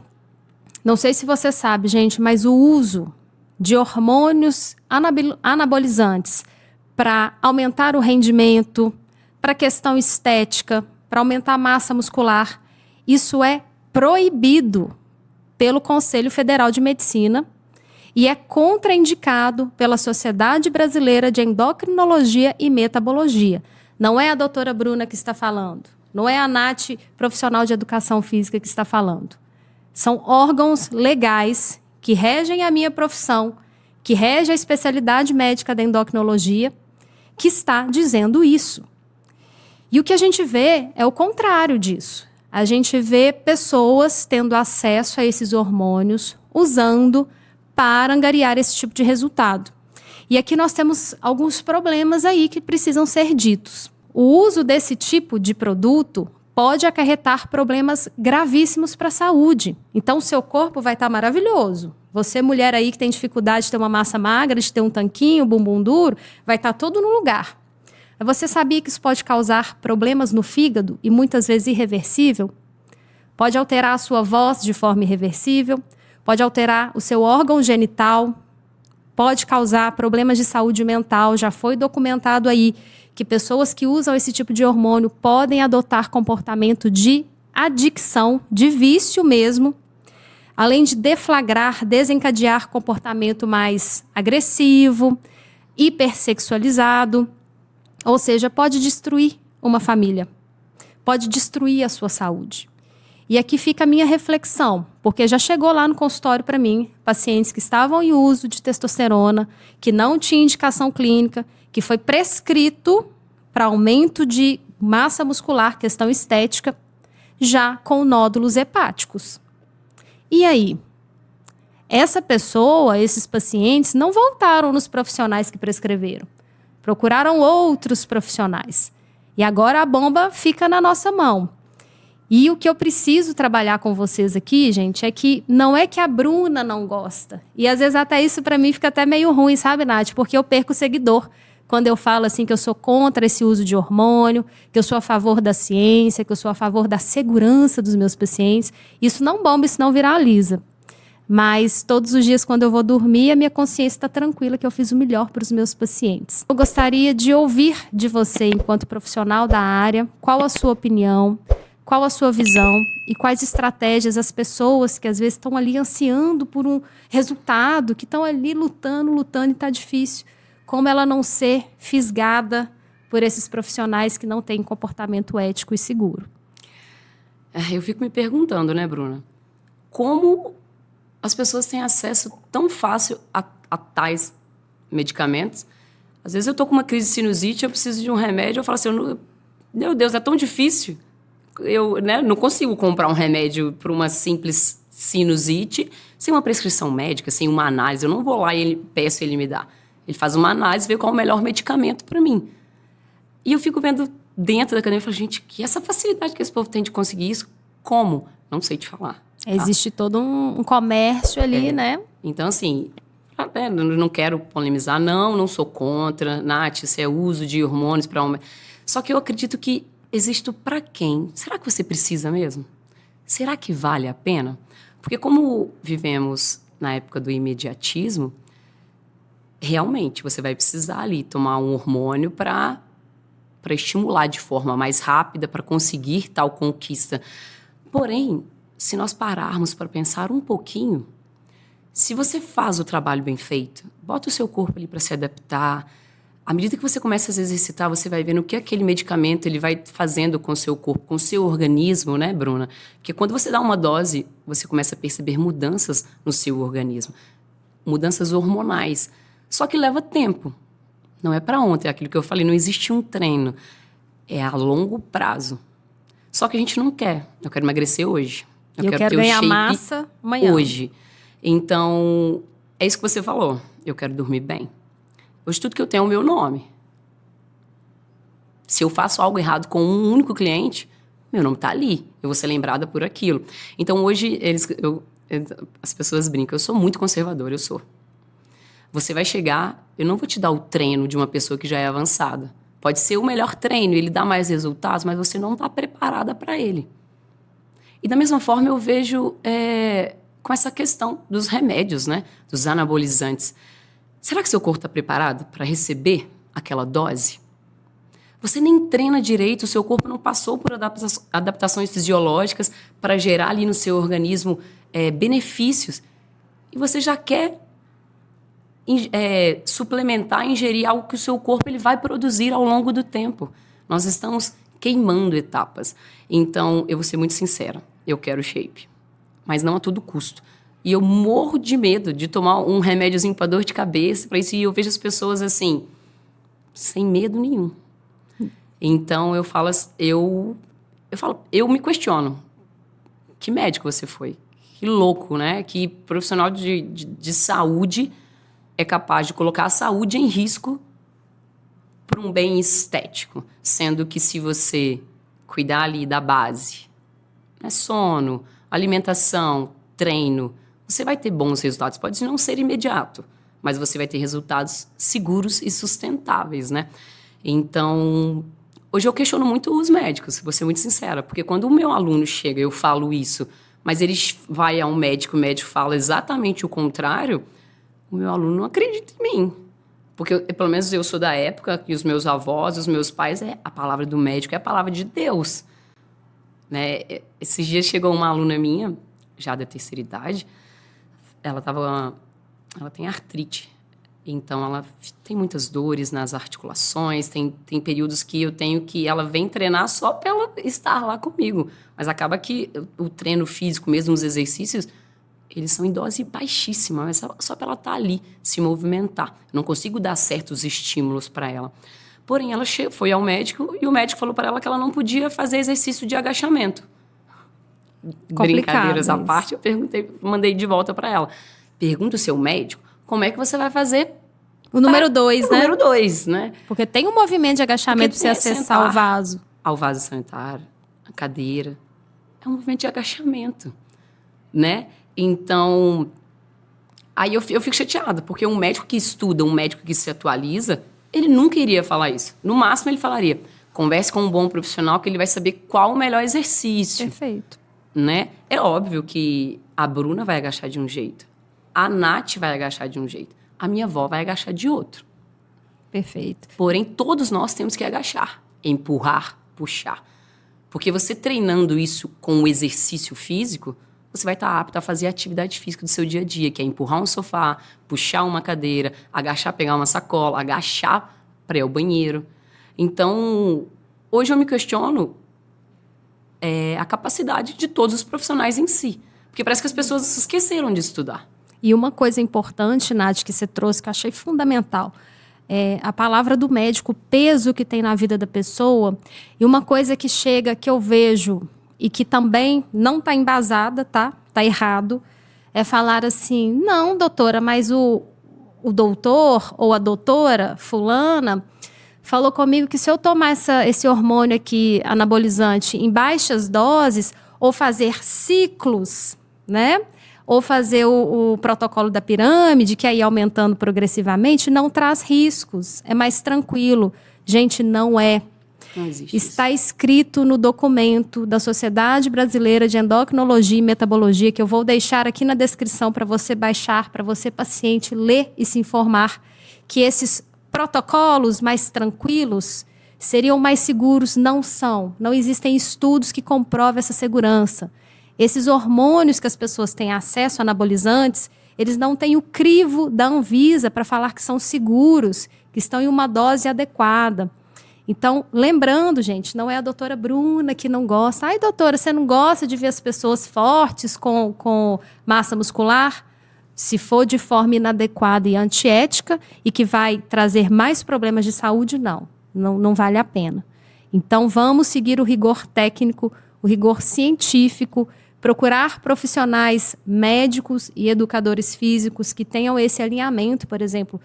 Não sei se você sabe, gente, mas o uso de hormônios anabolizantes para aumentar o rendimento, para questão estética, para aumentar a massa muscular, isso é proibido pelo Conselho Federal de Medicina e é contraindicado pela Sociedade Brasileira de Endocrinologia e Metabologia. Não é a doutora Bruna que está falando, não é a Nath, profissional de educação física, que está falando. São órgãos legais que regem a minha profissão, que regem a especialidade médica da endocrinologia, que está dizendo isso. E o que a gente vê é o contrário disso. A gente vê pessoas tendo acesso a esses hormônios, usando para angariar esse tipo de resultado. E aqui nós temos alguns problemas aí que precisam ser ditos. O uso desse tipo de produto pode acarretar problemas gravíssimos para a saúde. Então, o seu corpo vai estar maravilhoso. Você, mulher aí que tem dificuldade de ter uma massa magra, de ter um tanquinho, bumbum duro, vai estar tudo no lugar. Você sabia que isso pode causar problemas no fígado e muitas vezes irreversível? Pode alterar a sua voz de forma irreversível, pode alterar o seu órgão genital, pode causar problemas de saúde mental. Já foi documentado aí que pessoas que usam esse tipo de hormônio podem adotar comportamento de adicção, de vício mesmo, além de deflagrar, desencadear comportamento mais agressivo, hipersexualizado. Ou seja, pode destruir uma família, pode destruir a sua saúde. E aqui fica a minha reflexão, porque já chegou lá no consultório para mim, pacientes que estavam em uso de testosterona, que não tinha indicação clínica, que foi prescrito para aumento de massa muscular, questão estética, já com nódulos hepáticos. E aí? Essa pessoa, esses pacientes, não voltaram nos profissionais que prescreveram. Procuraram outros profissionais. E agora a bomba fica na nossa mão. E o que eu preciso trabalhar com vocês aqui, gente, é que não é que a Bruna não gosta. E às vezes até isso para mim fica até meio ruim, sabe, Nath? Porque eu perco seguidor quando eu falo assim que eu sou contra esse uso de hormônio, que eu sou a favor da ciência, que eu sou a favor da segurança dos meus pacientes. Isso não bomba, isso não viraliza. Mas todos os dias, quando eu vou dormir, a minha consciência está tranquila que eu fiz o melhor para os meus pacientes. Eu gostaria de ouvir de você, enquanto profissional da área, qual a sua opinião, qual a sua visão e quais estratégias as pessoas que às vezes estão ali ansiando por um resultado, que estão ali lutando e está difícil, como ela não ser fisgada por esses profissionais que não têm comportamento ético e seguro. Eu fico me perguntando, né, Bruna? Como as pessoas têm acesso tão fácil a tais medicamentos? Às vezes eu estou com uma crise de sinusite, eu preciso de um remédio, eu falo assim, meu Deus, é tão difícil. Eu não consigo comprar um remédio para uma simples sinusite sem uma prescrição médica, sem uma análise. Eu não vou lá e peço ele me dá. Ele faz uma análise e vê qual é o melhor medicamento para mim. E eu fico vendo dentro da academia e falo, gente, que essa facilidade que esse povo tem de conseguir isso, como? Não sei te falar. Tá? Existe todo um comércio ali, né? Então, assim, não quero polemizar, não sou contra. Nath, isso é uso de hormônios para homem. Só que eu acredito que existe para quem? Será que você precisa mesmo? Será que vale a pena? Porque como vivemos na época do imediatismo, realmente você vai precisar ali tomar um hormônio para estimular de forma mais rápida, para conseguir tal conquista. Porém, se nós pararmos para pensar um pouquinho, se você faz o trabalho bem feito, bota o seu corpo ali para se adaptar, à medida que você começa a se exercitar, você vai vendo o que aquele medicamento ele vai fazendo com o seu corpo, com o seu organismo, né, Bruna? Porque quando você dá uma dose, você começa a perceber mudanças no seu organismo, mudanças hormonais. Só que leva tempo. Não é para ontem, é aquilo que eu falei, não existe um treino. É a longo prazo. Só que a gente não quer. Eu quero emagrecer hoje. Eu quero ter o ganhar shape massa amanhã. hoje. Então, é isso que você falou. Eu quero dormir bem. Hoje tudo que eu tenho é o meu nome. Se eu faço algo errado com um único cliente, meu nome está ali. Eu vou ser lembrada por aquilo. Então, hoje, as pessoas brincam. Eu sou muito conservadora, eu sou. Você vai chegar, eu não vou te dar o treino de uma pessoa que já é avançada. Pode ser o melhor treino, ele dá mais resultados, mas você não está preparada para ele. E da mesma forma eu vejo com essa questão dos remédios, né? Dos anabolizantes. Será que seu corpo está preparado para receber aquela dose? Você nem treina direito, o seu corpo não passou por adaptações fisiológicas para gerar ali no seu organismo benefícios. E você já quer suplementar, ingerir algo que o seu corpo ele vai produzir ao longo do tempo. Nós estamos queimando etapas. Então, eu vou ser muito sincera, eu quero shape, mas não a todo custo. E eu morro de medo de tomar um remédiozinho para dor de cabeça, para isso, e eu vejo as pessoas assim, sem medo nenhum. Então, eu me questiono, que médico você foi? Que louco, né? Que profissional de saúde é capaz de colocar a saúde em risco por um bem estético, sendo que se você cuidar ali da base, né, sono, alimentação, treino, você vai ter bons resultados. Pode não ser imediato, mas você vai ter resultados seguros e sustentáveis, né? Então, hoje eu questiono muito os médicos, vou ser muito sincera, porque quando o meu aluno chega, eu falo isso, mas ele vai a um médico, o médico fala exatamente o contrário, o meu aluno não acredita em mim. Porque, pelo menos, eu sou da época que os meus avós, os meus pais, a palavra do médico é a palavra de Deus. Né? Esses dias chegou uma aluna minha, já da terceira idade, ela tem artrite. Então, ela tem muitas dores nas articulações, tem períodos que ela vem treinar só para ela estar lá comigo. Mas acaba que o treino físico, mesmo os exercícios, eles são em dose baixíssima, mas só para ela estar ali, se movimentar. Eu não consigo dar certos estímulos para ela. Porém, ela foi ao médico e o médico falou para ela que ela não podia fazer exercício de agachamento. Brincadeiras à parte, eu mandei de volta para ela. Pergunta o seu médico como é que você vai fazer o número 2, né? O número 2, né? Porque tem um movimento de agachamento para você acessar o vaso. Ao vaso sanitário, a cadeira. É um movimento de agachamento, né? Então, aí eu fico chateada, porque um médico que estuda, um médico que se atualiza, ele nunca iria falar isso. No máximo, ele falaria, converse com um bom profissional que ele vai saber qual o melhor exercício. Perfeito. Né? É óbvio que a Bruna vai agachar de um jeito, a Nath vai agachar de um jeito, a minha avó vai agachar de outro. Perfeito. Porém, todos nós temos que agachar, empurrar, puxar. Porque você treinando isso com o exercício físico, você vai estar apto a fazer a atividade física do seu dia a dia, que é empurrar um sofá, puxar uma cadeira, agachar, pegar uma sacola, agachar para ir ao banheiro. Então, hoje eu me questiono a capacidade de todos os profissionais em si. Porque parece que as pessoas se esqueceram de estudar. E uma coisa importante, Nath, que você trouxe, que eu achei fundamental, é a palavra do médico, o peso que tem na vida da pessoa. E uma coisa que chega, que eu vejo, e que também não está embasada, tá? Está errado, é falar assim, não, doutora, mas o doutor ou a doutora fulana falou comigo que se eu tomar esse hormônio aqui, anabolizante, em baixas doses, ou fazer ciclos, né? Ou fazer o protocolo da pirâmide, que aí aumentando progressivamente, não traz riscos, é mais tranquilo. Gente, não é. Não existe Está isso. escrito no documento da Sociedade Brasileira de Endocrinologia e Metabologia, que eu vou deixar aqui na descrição para você baixar, para você, paciente, ler e se informar, que esses protocolos mais tranquilos seriam mais seguros. Não são. Não existem estudos que comprovem essa segurança. Esses hormônios que as pessoas têm acesso, anabolizantes, eles não têm o crivo da Anvisa para falar que são seguros, que estão em uma dose adequada. Então, lembrando, gente, não é a doutora Bruna que não gosta. Ai, doutora, você não gosta de ver as pessoas fortes com massa muscular? Se for de forma inadequada e antiética e que vai trazer mais problemas de saúde, não vale a pena. Então, vamos seguir o rigor técnico, o rigor científico, Procurar profissionais médicos e educadores físicos que tenham esse alinhamento, por exemplo.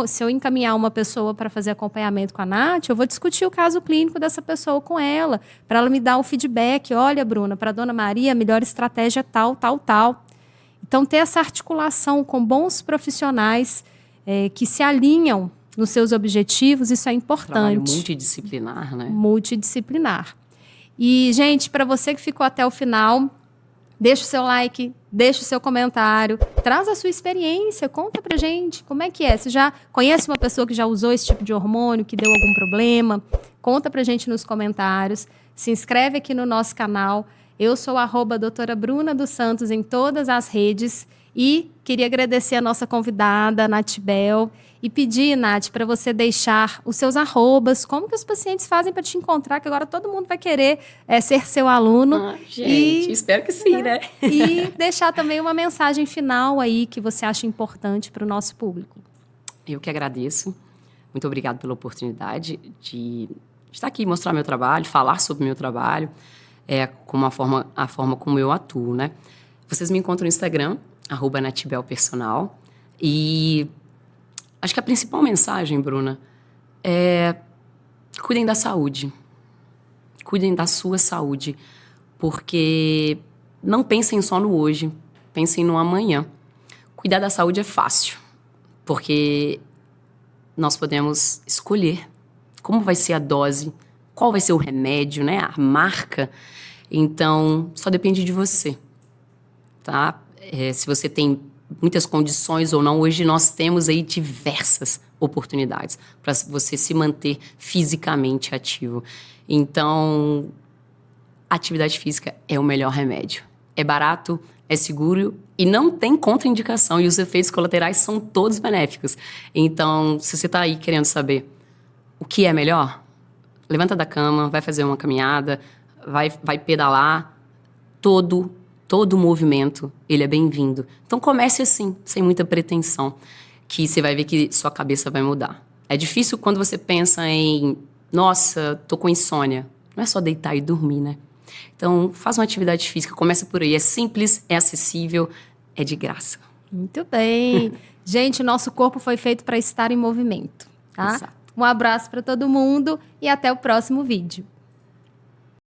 Se eu encaminhar uma pessoa para fazer acompanhamento com a Nath, eu vou discutir o caso clínico dessa pessoa com ela, para ela me dar um feedback. Olha, Bruna, para a dona Maria, a melhor estratégia é tal, tal, tal. Então, ter essa articulação com bons profissionais que se alinham nos seus objetivos, isso é importante. Trabalho multidisciplinar, né? Multidisciplinar. E, gente, para você que ficou até o final, deixa o seu like, deixa o seu comentário, traz a sua experiência, conta pra gente como é que é. Você já conhece uma pessoa que já usou esse tipo de hormônio, que deu algum problema? Conta pra gente nos comentários. Se inscreve aqui no nosso canal. Eu sou @doutora Bruna dos Santos em todas as redes. E queria agradecer a nossa convidada, Nath Bel, e pedir, Nath, para você deixar os seus arrobas, como que os pacientes fazem para te encontrar, que agora todo mundo vai querer ser seu aluno. Gente, espero que sim, né? E deixar também uma mensagem final aí que você acha importante para o nosso público. Eu que agradeço. Muito obrigada pela oportunidade de estar aqui, mostrar meu trabalho, falar sobre meu trabalho, como a forma como eu atuo, né? Vocês me encontram no Instagram, @nathbelpersonal. E acho que a principal mensagem, Bruna, é cuidem da saúde. Cuidem da sua saúde. Porque não pensem só no hoje, pensem no amanhã. Cuidar da saúde é fácil, porque nós podemos escolher como vai ser a dose, qual vai ser o remédio, né? A marca. Então, só depende de você, tá? Se você tem muitas condições ou não, hoje nós temos aí diversas oportunidades para você se manter fisicamente ativo. Então, atividade física é o melhor remédio. É barato, é seguro e não tem contraindicação. E os efeitos colaterais são todos benéficos. Então, se você está aí querendo saber o que é melhor, levanta da cama, vai fazer uma caminhada, vai pedalar. Todo movimento, ele é bem-vindo. Então, comece assim, sem muita pretensão, que você vai ver que sua cabeça vai mudar. É difícil quando você pensa em, nossa, tô com insônia. Não é só deitar e dormir, né? Então, faz uma atividade física, começa por aí. É simples, é acessível, é de graça. Muito bem. Gente, nosso corpo foi feito para estar em movimento, tá? Exato. Um abraço para todo mundo e até o próximo vídeo.